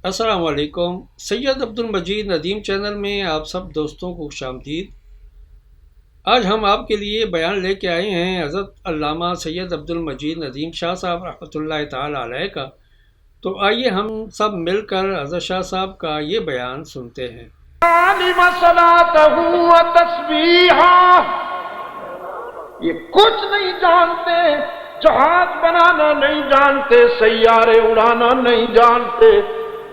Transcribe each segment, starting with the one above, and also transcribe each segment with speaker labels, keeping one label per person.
Speaker 1: السلام علیکم۔ سید عبد المجید ندیم چینل میں آپ سب دوستوں کو خوش آمدید۔ آج ہم آپ کے لیے بیان لے کے آئے ہیں حضرت علامہ سید عبد المجید ندیم شاہ صاحب رحمۃ اللہ تعالی علیہ کا۔ تو آئیے ہم سب مل کر حضرت شاہ صاحب کا یہ بیان سنتے ہیں۔
Speaker 2: یہ کچھ نہیں جانتے، جہاز بنانا نہیں جانتے، سیارے اڑانا نہیں جانتے،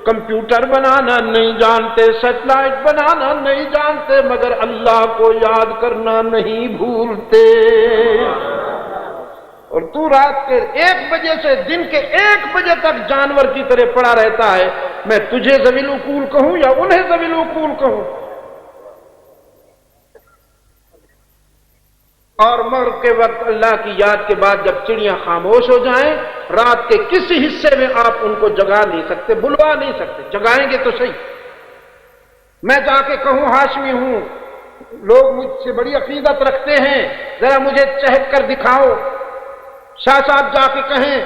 Speaker 2: کمپیوٹر بنانا نہیں جانتے، سیٹلائٹ بنانا نہیں جانتے، مگر اللہ کو یاد کرنا نہیں بھولتے۔ اور تو رات کے 1 بجے سے دن کے 1 بجے تک جانور کی طرح پڑا رہتا ہے۔ میں تجھے ذوی العقول کہوں یا انہیں ذوی العقول کہوں؟ اور مغرب کے وقت اللہ کی یاد کے بعد جب چڑیاں خاموش ہو جائیں، رات کے کسی حصے میں آپ ان کو جگا نہیں سکتے، بلوا نہیں سکتے، جگائیں گے تو صحیح۔ میں جا کے کہوں ہاشمی ہوں، لوگ مجھ سے بڑی عقیدت رکھتے ہیں، ذرا مجھے چہک کر دکھاؤ۔ شاہ صاحب جا کے کہیں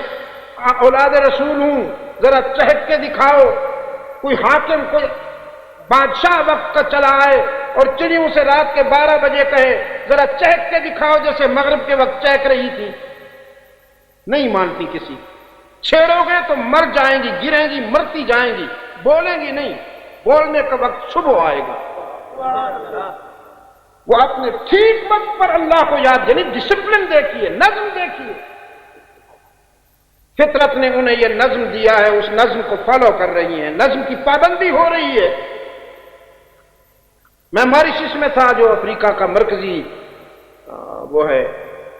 Speaker 2: اولاد رسول ہوں، ذرا چہک کے دکھاؤ۔ کوئی حاکم، کوئی بادشاہ وقت کا چلا آئے اور چڑیوں سے رات کے 12 بجے کہے ذرا چہک کے دکھاؤ جیسے مغرب کے وقت چہک رہی تھی، نہیں مانتی کسی۔ چھیڑو گے تو مر جائیں گی، گریں گی، مرتی جائیں گی، بولیں گی نہیں، بولنے کا وقت صبح آئے گا۔ وہ اپنے ٹھیک وقت پر اللہ کو یاد، یعنی ڈسپلن دیکھیے، نظم دیکھیے۔ فطرت نے انہیں یہ نظم دیا ہے، اس نظم کو فالو کر رہی ہیں، نظم کی پابندی ہو رہی ہے۔ میں ماریشس میں تھا، جو افریقہ کا مرکزی وہ ہے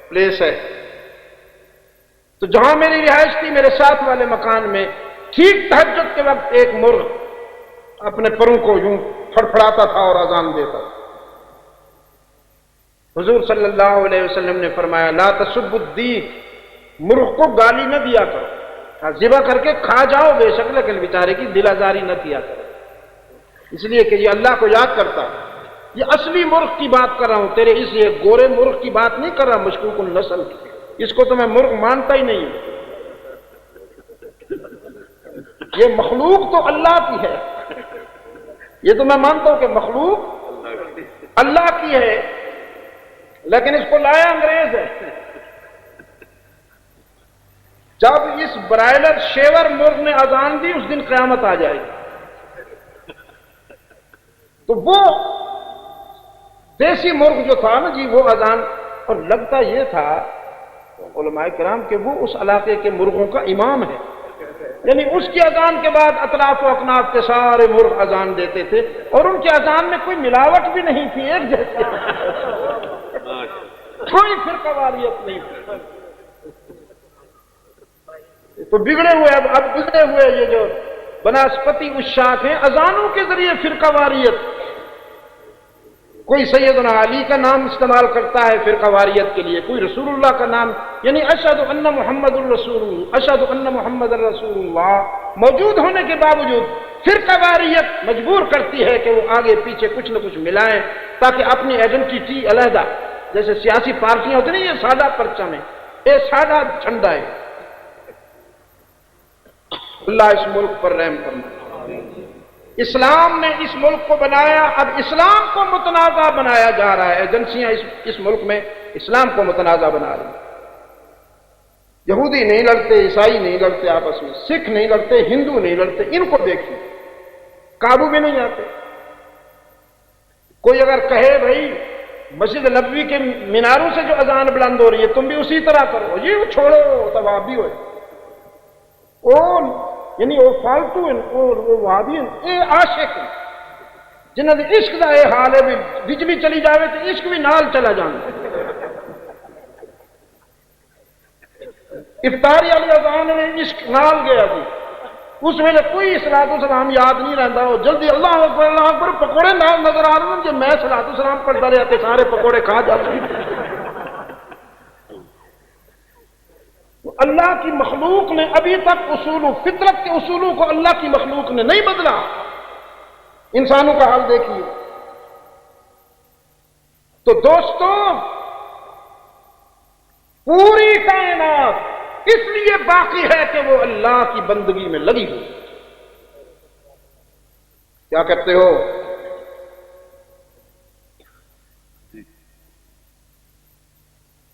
Speaker 2: پلیس ہے، تو جہاں میری رہائش تھی، میرے ساتھ والے مکان میں ٹھیک تہجد کے وقت ایک مرغ اپنے پروں کو یوں پھڑپھڑاتا تھا اور اذان دیتا تھا۔ حضور صلی اللہ علیہ وسلم نے فرمایا لا تسبوا الدیک، مرغ کو گالی نہ دیا کرو، ذبح کر کے کھا جاؤ بے شک، لیکن بیچارے کی دل آزاری نہ کیا کرو، اس لیے کہ یہ اللہ کو یاد کرتا ہے۔ یہ اصلی مرغ کی بات کر رہا ہوں، تیرے اس یہ گورے مرغ کی بات نہیں کر رہا، مشکوک النسل کی، اس کو تو میں مرغ مانتا ہی نہیں ہوں۔ یہ مخلوق تو اللہ کی ہے، یہ تو میں مانتا ہوں کہ مخلوق اللہ کی ہے، لیکن اس کو لایا انگریز ہے۔ جب اس برائلر شیور مرغ نے اذان دی، اس دن قیامت آ جائے گی۔ تو وہ دیسی مرغ جو تھا نا جی، وہ اذان، اور لگتا یہ تھا علماء کرام کہ وہ اس علاقے کے مرغوں کا امام ہے، یعنی اس کی اذان کے بعد اطراف و اکناف کے سارے مرغ اذان دیتے تھے، اور ان کی اذان میں کوئی ملاوٹ بھی نہیں تھی، ایک جیسے، کوئی فرقہ واریت نہیں تھی۔ تو بگڑے ہوئے اب گزرے ہوئے یہ جو بناسپتی اشاک ہیں، اذانوں کے ذریعے فرقہ واریت، کوئی سیدنا علی کا نام استعمال کرتا ہے فرقہ واریت کے لیے، کوئی رسول اللہ کا نام، یعنی اشہد ان محمد الرسول اللہ، اشہد ان محمد الرسول اللہ موجود ہونے کے باوجود فرقہ واریت مجبور کرتی ہے کہ وہ آگے پیچھے کچھ نہ کچھ ملائیں تاکہ اپنی آئیڈینٹی علیحدہ، جیسے سیاسی پارٹیاں ہوتی ہیں، یہ سادہ پرچم ہے، یہ سادہ جھنڈا ہے۔ اللہ اس ملک پر رحم فرمائے۔ اسلام نے اس ملک کو بنایا، اب اسلام کو متنازع بنایا جا رہا ہے، ایجنسیاں اس ملک میں اسلام کو متنازع بنا رہی ہیں۔ یہودی نہیں لڑتے، عیسائی نہیں لڑتے آپس میں، سکھ نہیں لڑتے، ہندو نہیں لڑتے، ان کو دیکھیں قابو میں نہیں آتے۔ کوئی اگر کہے بھائی مسجد نبوی کے میناروں سے جو اذان بلند ہو رہی ہے تم بھی اسی طرح کرو، یہ چھوڑو تب آپ بھی ہوئے، یعنی وہ فالتو ہیں، وہ وہابی ہیں، اے عاشق ہیں جنہوں نے عشق دا یہ حال ہے بھی بجلی چلی جاوے تو عشق بھی نال چلا جانا۔ افطاری والی اذان میں عشق نال گیا جی، اس ویلے کوئی صلاۃ و سلام یاد نہیں رہتا، وہ جلدی اللہ اکبر اللہ اکبر، پکوڑے نال نظر آ رہے ہیں، جب میں صلاۃ و سلام پڑھتا رہا کہ سارے پکوڑے کھا جاتے ہیں۔ اللہ کی مخلوق نے ابھی تک فطرت کے اصولوں کو اللہ کی مخلوق نے نہیں بدلا۔ انسانوں کا حال دیکھیے۔ تو دوستو، پوری کائنات اس لیے باقی ہے کہ وہ اللہ کی بندگی میں لگی ہوئی، کیا کہتے ہو؟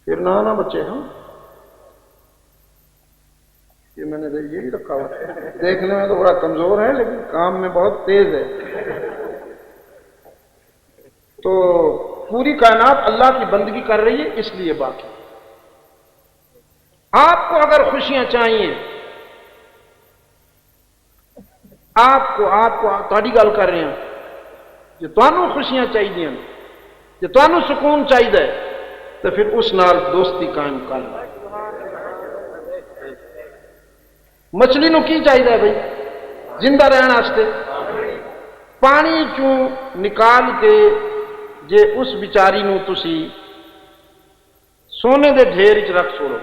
Speaker 2: پھر نہ بچے، ہاں یہ میں نے یہی رکھا ہوا، دیکھنے میں تو بڑا کمزور ہے لیکن کام میں بہت تیز ہے۔ تو پوری کائنات اللہ کی بندگی کر رہی ہے، اس لیے باقی آپ کو اگر خوشیاں چاہیے، آپ کو تھوڑی گل کر رہے ہیں، جو تانوں خوشیاں چاہیے، جو تانوں سکون چاہیے، تو پھر اس نال دوستی قائم کر لو۔ مچھلی نو کی چاہیے بھائی زندہ رہنے واسطے؟ پانی چوں نکال کے جے اس بیچاری نو تسی سونے دے ڈھیر وچ رکھ چھوڑو،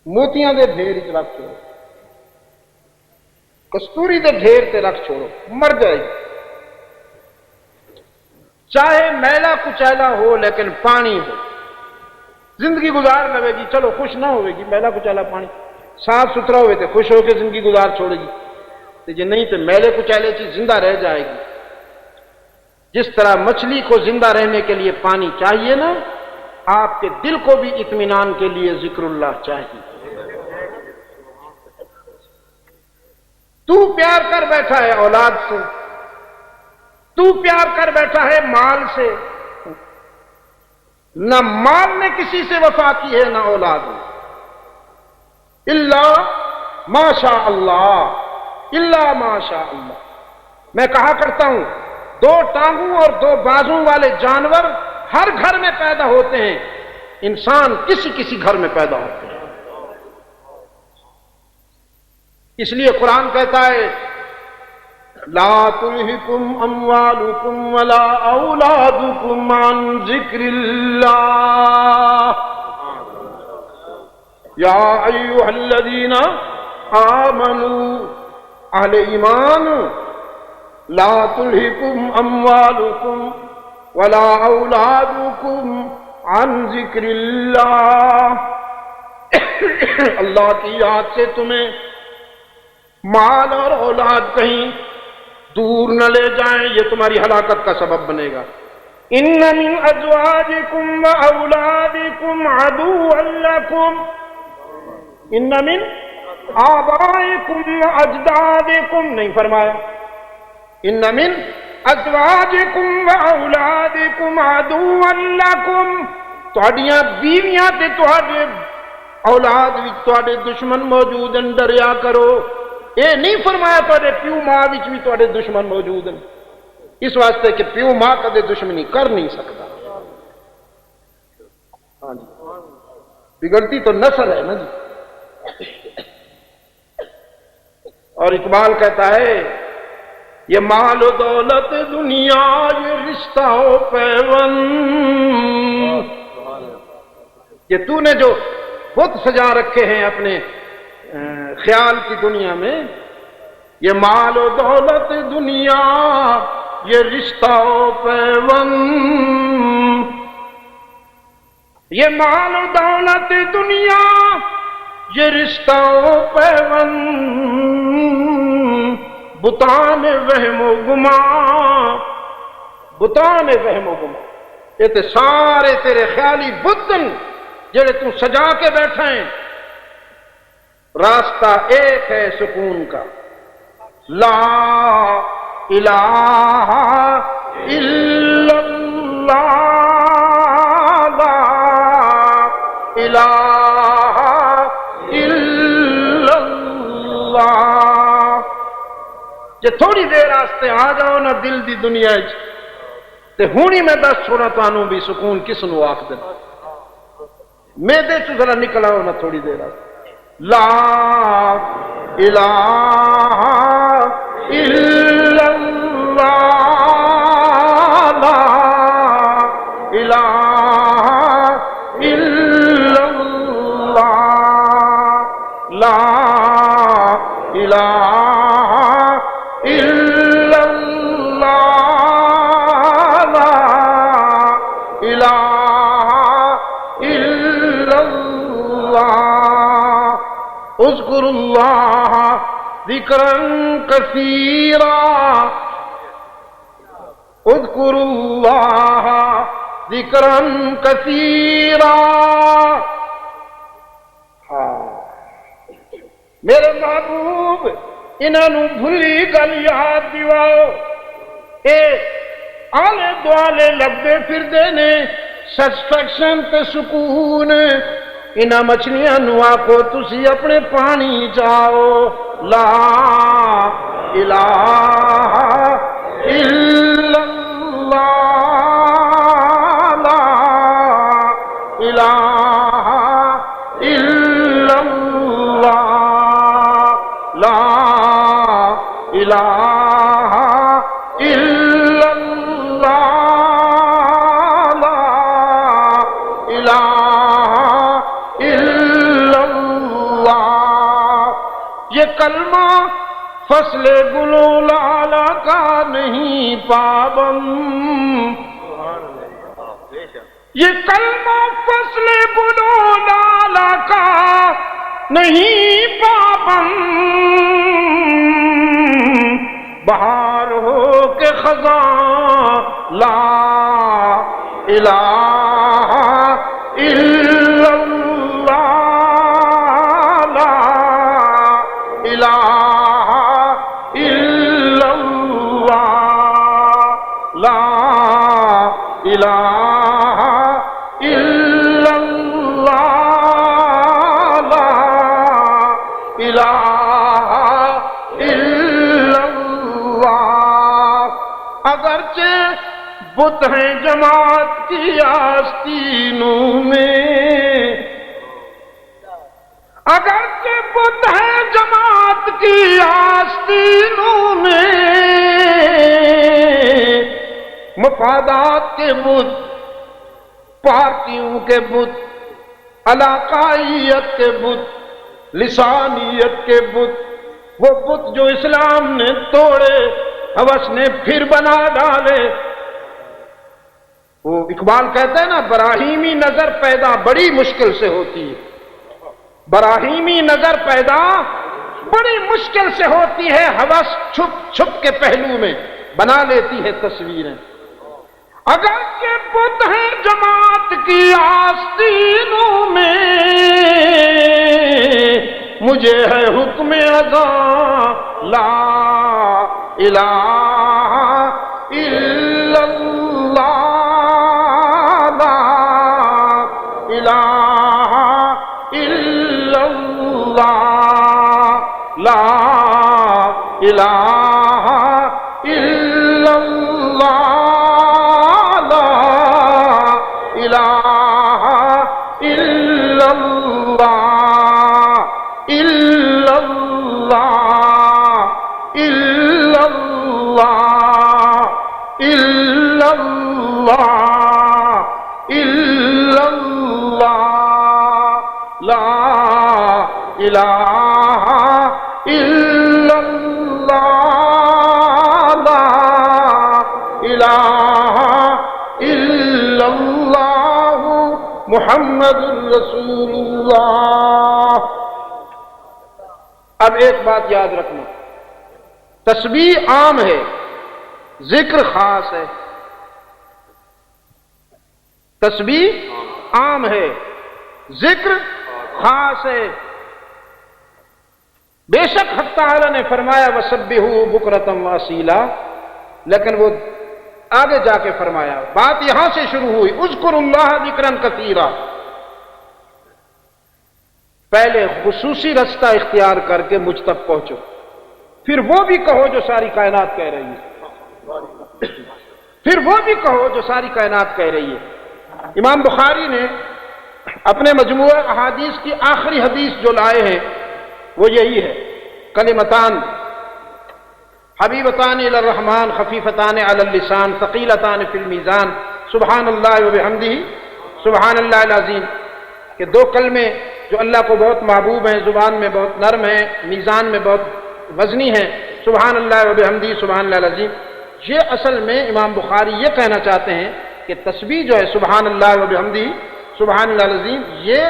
Speaker 2: موتیاں دے ڈھیر وچ رکھ چھوڑو، کستوری دے ڈھیر تے رکھ چھوڑو، مر جائے گی۔ چاہے میلا کچیلا ہو لیکن پانی ہو، زندگی گزار لگے گی، چلو خوش نہ ہوئے گی، میلا کچیلا پانی صاف ستھرا ہوئے تو خوش ہو کے زندگی گزار چھوڑے گی، تو یہ نہیں تو میلے کچیلے چیز زندہ رہ جائے گی۔ جس طرح مچھلی کو زندہ رہنے کے لیے پانی چاہیے نا، آپ کے دل کو بھی اطمینان کے لیے ذکر اللہ چاہیے۔ تو پیار کر بیٹھا ہے اولاد سے، تو پیار کر بیٹھا ہے مال سے، نہ مال نے کسی سے وفا کی ہے نہ اولاد نے، اللہ ماشاء اللہ، اللہ ماشاء اللہ۔ میں کہا کرتا ہوں، دو ٹانگوں اور دو بازوں والے جانور ہر گھر میں پیدا ہوتے ہیں، انسان کسی کسی گھر میں پیدا ہوتے ہیں۔ اس لیے قرآن کہتا ہے لا تلہکم اموالکم ولا اولادکم عن ذکر اللہ یا ایھا الذین آمنوا، اہل ایمان، لا تلہکم اموالکم ولا اولادکم عن ذکر اللہ، اللہ کی یاد سے تمہیں مال اور اولاد کہیں دور نہ لے جائیں، یہ تمہاری ہلاکت کا سبب بنے گا۔ ان من ازواجکم واولادکم عدوا لکم، ان من آبائکم واجدادکم نہیں فرمایا، ان من ازواجکم واولادکم عدوا لکم، تہاڈیاں بیویاں تے تہاڈے اولاد وچ تہاڈے دشمن موجود ہیں، ڈریا کرو۔ یہ نہیں فرمایا تہاڈے پیو ماں وچ بھی تہاڈے دشمن موجود ہیں، اس واسطے کہ پیو ماں کدے دشمنی کر نہیں سکتا۔ ہاں جی، بگڑتی تو نسل ہے نا جی۔ اور اقبال کہتا ہے یہ مال و دولت دنیا، یہ رشتہ و پیوند، یہ تو نے جو بت سجا رکھے ہیں اپنے خیال کی دنیا میں، یہ مال و دولت دنیا، یہ رشتہ و پیوند، یہ مال و دولت دنیا، یہ رشتہ و پیوند، بتان وہم و گمان، بتان وہم و گمان، یہ تے سارے تیرے خیالی بتن جڑے تو سجا کے بیٹھے ہیں۔ راستہ ایک ہے سکون کا، لا الہ الا اللہ، لا الہ الا اللہ۔ جے تھوڑی دیر واسطے آ جاؤ نا دل دی دنیا وچ، تے ہونی میں دس چھوڑا تانوں بھی سکون کس نو آکھ دینا، میدے چ ذرا نکل آؤ نا تھوڑی دیر واسطے، لا الہ الا اللہ، لا الہ الا اللہ، لا الہ الا اللہ، لا الہ الا اللہ۔ اذکر اللہ ذکرًا کثیرا اذکروا اللہ ذکرًا کثیرا. میرے محبوب انہاں نوں بھلی گل یاد دیواؤ. اے آلے دوالے لبے پھردے نے سٹسفیکشن تے سکون. انہاں مچھلیاں نوں آکھو تسی اپنے پانی جاؤ. لا الہ الا اللہ لا الہ الا اللہ لا الہ الا اللہ لا الہ الا اللہ. یہ کلمہ فصل گلو لالا کا نہیں پابند. یہ کلمہ فصل گلو لالا کا نہیں پابند. بہار ہو کے خزاں لا الہ الا اللہ لا الہ الا اللہ لا الہ الا اللہ لا الہ الا اللہ. اگرچہ بت ہیں جماعت کی آستینوں میں، اگرچہ بت ہیں جماعت کی آستینوں میں، مفادات کے بت، پارٹیوں کے بت، علاقائیت کے بت، لسانیت کے بت، وہ بت جو اسلام نے توڑے ہوس نے پھر بنا ڈالے. وہ اقبال کہتا ہے نا، براہیمی نظر پیدا بڑی مشکل سے ہوتی ہے. براہیمی نظر پیدا بڑی مشکل سے ہوتی ہے. ہوس چھپ چھپ کے پہلو میں بنا لیتی ہے تصویریں. اگرچہ بت ہیں جماعت کی آستینوں میں، مجھے ہے حکم اذاں لا الہ الا اللہ لا الہ الا اللہ لا الہ الا اللہ لا الہ الا اللہ الا اللہ الا اللہ الا اللہ الا اللہ لا الہ الا اللہ لا الہ الا اللہ محمد رسول اللہ. اب ایک بات یاد رکھنا، تسبیح عام ہے، ذکر خاص ہے. تسبیح عام ہے، ذکر خاص ہے. بے شک حق تعالی نے فرمایا وَسَبِّحُوا بُكْرَةً وَأَصِيلًا، لیکن وہ آگے جا کے فرمایا، بات یہاں سے شروع ہوئی اذکروا اللہ ذکرًا کثیرا. پہلے خصوصی رستہ اختیار کر کے مجھ تک پہنچو، پھر وہ بھی کہو جو ساری کائنات کہہ رہی ہے، پھر وہ بھی کہو جو ساری کائنات کہہ رہی ہے. امام بخاری نے اپنے مجموعہ احادیث کی آخری حدیث جو لائے ہیں وہ یہی ہے، کلمتان حبیبتان الی الرحمن خفیفتان علی اللسان ثقیلتان فی المیزان سبحان اللہ وبحمدہ سبحان اللہ العظیم. کہ دو کلمے جو اللہ کو بہت محبوب ہیں، زبان میں بہت نرم ہیں، میزان میں بہت وزنی ہیں، سبحان اللہ وبحمدہ سبحان اللہ العظیم. یہ اصل میں امام بخاری یہ کہنا چاہتے ہیں کہ تسبیح جو ہے سبحان اللہ وبحمدہ سبحان اللہ العظیم، یہ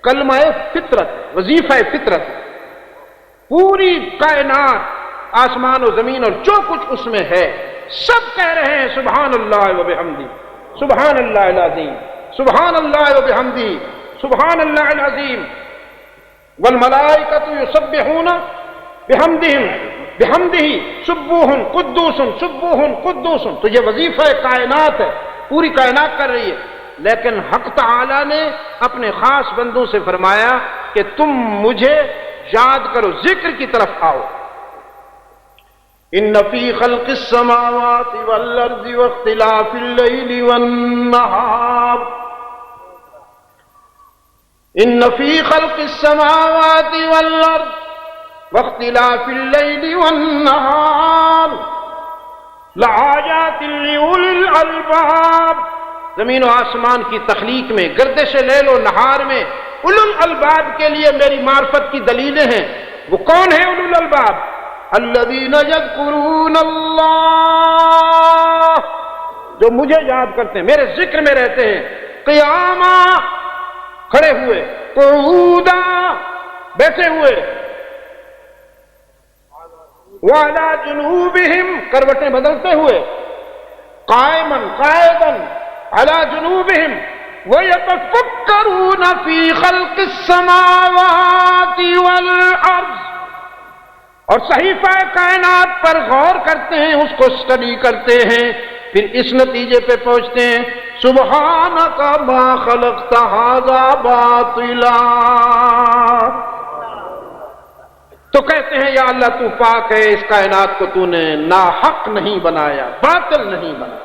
Speaker 2: کلمہ فطرت، وظیفہ فطرت. پوری کائنات آسمان و زمین اور جو کچھ اس میں ہے سب کہہ رہے ہیں سبحان اللہ و بحمدہ، سبحان اللہ العظیم، سبحان اللہ و بحمدہ، سبحان اللہ العظیم، والملائکۃ یسبحون بحمدہ سبوح قدوس سبوح قدوس۔ تو یہ وظیفہ کائنات ہے، پوری کائنات کر رہی ہے، لیکن حق تعالی نے اپنے خاص بندوں سے فرمایا کہ تم مجھے یاد کرو، ذکر کی طرف آؤ۔ ان فی خلق السماوات والارض واختلاف اللیل والنہار، ان فی خلق السماوات والارض واختلاف اللیل والنہار لآیات لأولی الالباب، زمین و آسمان کی تخلیق میں، گردش لیل و نہار میں اولو الالباب کے لیے میری معرفت کی دلیلیں ہیں۔ وہ کون ہیں اولو الالباب؟ الذین یذکرون اللہ، جو مجھے یاد کرتے ہیں، میرے ذکر میں رہتے ہیں، قیاما کھڑے ہوئے، قعودا بیٹھے ہوئے، وعلی جنوبہم کروٹیں بدلتے ہوئے، قائما قائدا علی جنوبہم، وَيَتَفَكَّرُونَ فِي خَلْقِ السَّمَاوَاتِ وَالْأَرْضِ، اور صحیفہ کائنات پر غور کرتے ہیں، اس کو اسٹڈی کرتے ہیں، پھر اس نتیجے پہ پہنچتے ہیں سبحانک ما خلقت ھذا باطلا، تو کہتے ہیں یا اللہ تو پاک ہے، اس کائنات کو تو نے ناحق نہیں بنایا، باطل نہیں بنایا۔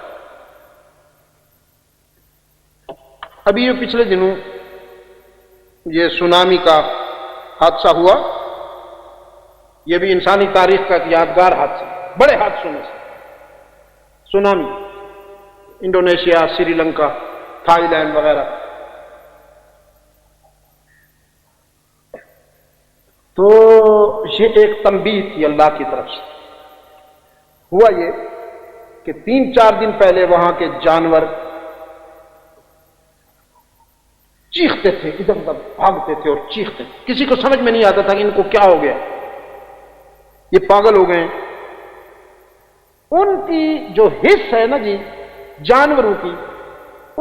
Speaker 2: ابھی یہ پچھلے دنوں یہ سونامی کا حادثہ ہوا، یہ بھی انسانی تاریخ کا ایک یادگار حادثہ، بڑے حادثوں میں سے tsunami, Indonesia, Sri Lanka, Thai land وغیرہ۔ تو یہ ایک تنبیہ تھی اللہ کی طرف سے۔ ہوا یہ کہ 3-4 دن پہلے وہاں کے جانور چیختے تھے، ادھر ادھر بھاگتے تھے اور چیختے تھے، کسی کو سمجھ میں نہیں آتا تھا کہ ان کو کیا ہو گیا، یہ پاگل ہو گئے ہیں۔ ان کی جو حس ہے نا جی جانوروں کی،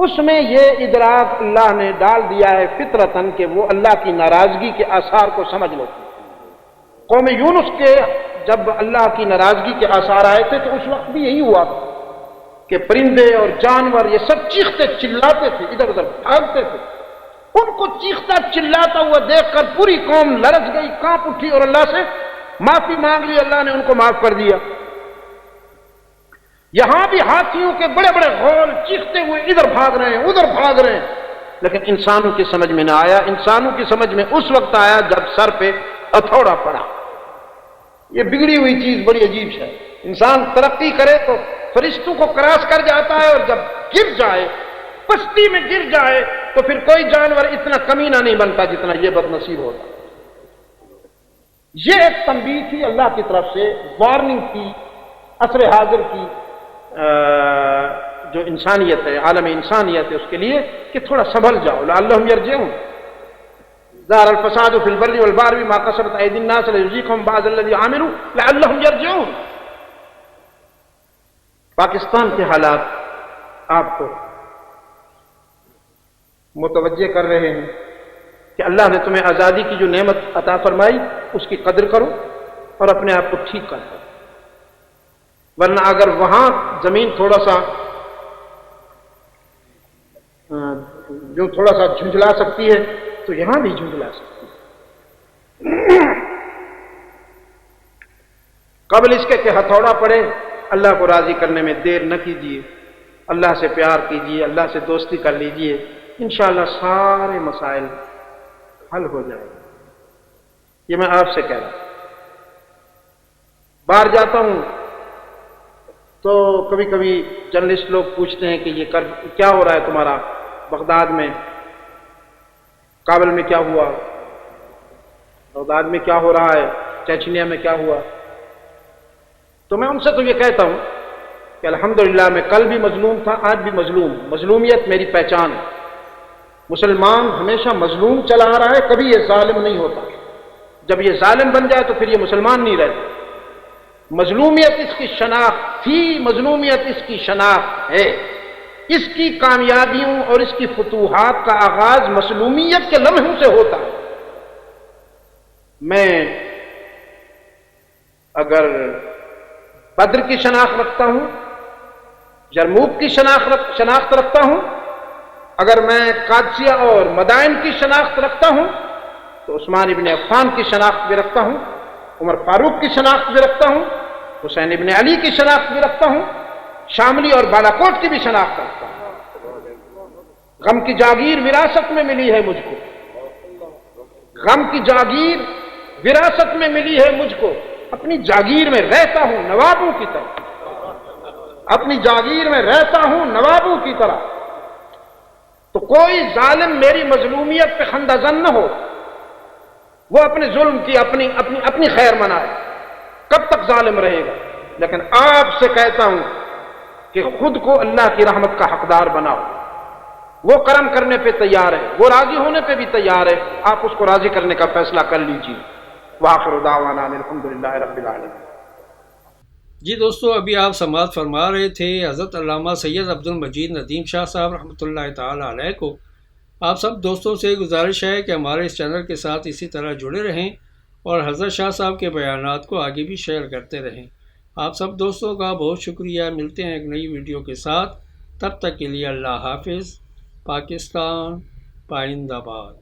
Speaker 2: اس میں یہ ادراک اللہ نے ڈال دیا ہے فطرتاً کہ وہ اللہ کی ناراضگی کے آثار کو سمجھ لیتے۔ قوم یونس کے جب اللہ کی ناراضگی کے آثار آئے تھے تو اس وقت بھی یہی ہوا کہ پرندے اور جانور یہ سب چیختے چلاتے تھے، ادھر ادھر بھاگتے تھے۔ ان کو چیختا چلاتا ہوا دیکھ کر پوری قوم لرز گئی، کانپ اٹھی اور اللہ سے معافی مانگ لی، اللہ نے ان کو معاف کر دیا۔ یہاں بھی ہاتھیوں کے بڑے بڑے غول چیختے ہوئے ادھر بھاگ رہے ہیں ادھر بھاگ رہے ہیں، لیکن انسانوں کی سمجھ میں نہ آیا۔ انسانوں کی سمجھ میں اس وقت آیا جب سر پہ ہتھوڑا پڑا۔ یہ بگڑی ہوئی چیز بڑی عجیب ہے، انسان ترقی کرے تو فرشتوں کو کراس کر جاتا ہے، اور جب گر جائے، پستی میں گر جائے، تو پھر کوئی جانور اتنا کمینہ نہیں بنتا جتنا یہ بد نصیب ہوتا۔ یہ ایک تنبیہ تھی اللہ کی طرف سے، وارننگ تھی عصر حاضر کی جو انسانیت ہے، عالم انسانیت ہے، اس کے لیے کہ تھوڑا سنبھل جاؤ، لعلہم یرجعون۔ ظہر الفساد فی البر والبحر بما کسبت ایدی الناس لیذیقہم بعض الذی عملوا لعلہم یرجعون۔ پاکستان کے حالات آپ کو متوجہ کر رہے ہیں کہ اللہ نے تمہیں آزادی کی جو نعمت عطا فرمائی اس کی قدر کرو اور اپنے آپ کو ٹھیک کر دو، ورنہ اگر وہاں زمین تھوڑا سا جو تھوڑا سا جھنجھلا سکتی ہے تو یہاں بھی جھنجھلا سکتی ہے۔ قبل اس کے کہ ہتھوڑا پڑے، اللہ کو راضی کرنے میں دیر نہ کیجیے، اللہ سے پیار کیجیے، اللہ سے دوستی کر لیجیے، انشاءاللہ سارے مسائل حل ہو جائیں گے۔ یہ میں آپ سے کہہ رہا ہوں۔ باہر جاتا ہوں تو کبھی کبھی جرنلسٹ لوگ پوچھتے ہیں کہ یہ کیا ہو رہا ہے تمہارا، بغداد میں، کابل میں کیا ہوا، بغداد میں کیا ہو رہا ہے، چیچنیا میں کیا ہوا۔ تو میں ان سے تو یہ کہتا ہوں کہ الحمدللہ میں کل بھی مظلوم تھا، آج بھی مظلوم، مظلومیت میری پہچان ہے۔ مسلمان ہمیشہ مظلوم چلا آ رہا ہے، کبھی یہ ظالم نہیں ہوتا۔ جب یہ ظالم بن جائے تو پھر یہ مسلمان نہیں رہتا. مظلومیت اس کی شناخت تھی، مظلومیت اس کی شناخت ہے. اس کی کامیابیوں اور اس کی فتوحات کا آغاز مظلومیت کے لمحوں سے ہوتا ہے. میں اگر بدر کی شناخت رکھتا ہوں، یرموک کی شناخت رکھتا ہوں، اگر میں قادسیہ اور مدائن کی شناخت رکھتا ہوں تو عثمان ابن عفان کی شناخت بھی رکھتا ہوں، عمر فاروق کی شناخت بھی رکھتا ہوں، حسین ابن علی کی شناخت بھی رکھتا ہوں، شاملی اور بالاکوٹ کی بھی شناخت رکھتا ہوں. غم کی جاگیر وراثت میں ملی ہے مجھ کو، غم کی جاگیر وراثت میں ملی ہے مجھ کو. اپنی جاگیر میں رہتا ہوں نوابوں کی طرح، اپنی جاگیر میں رہتا ہوں نوابوں کی طرح. تو کوئی ظالم میری مظلومیت پہ خندہ زن نہ ہو، وہ اپنے ظلم کی اپنی خیر منائے. کب تک ظالم رہے گا؟ لیکن آپ سے کہتا ہوں کہ خود کو اللہ کی رحمت کا حقدار بناؤ. وہ کرم کرنے پہ تیار ہے، وہ راضی ہونے پہ بھی تیار ہے، آپ اس کو راضی کرنے کا فیصلہ کر لیجیے. وآخر دعوانا الحمدللہ رب العالمین.
Speaker 1: جی دوستو، ابھی آپ سماعت فرما رہے تھے حضرت علامہ سید عبد المجید ندیم شاہ صاحب رحمۃ اللہ تعالی علیہ کو. آپ سب دوستوں سے گزارش ہے کہ ہمارے اس چینل کے ساتھ اسی طرح جڑے رہیں اور حضرت شاہ صاحب کے بیانات کو آگے بھی شیئر کرتے رہیں. آپ سب دوستوں کا بہت شکریہ. ملتے ہیں ایک نئی ویڈیو کے ساتھ. تب تک کے لیے اللہ حافظ. پاکستان پائندہ باد.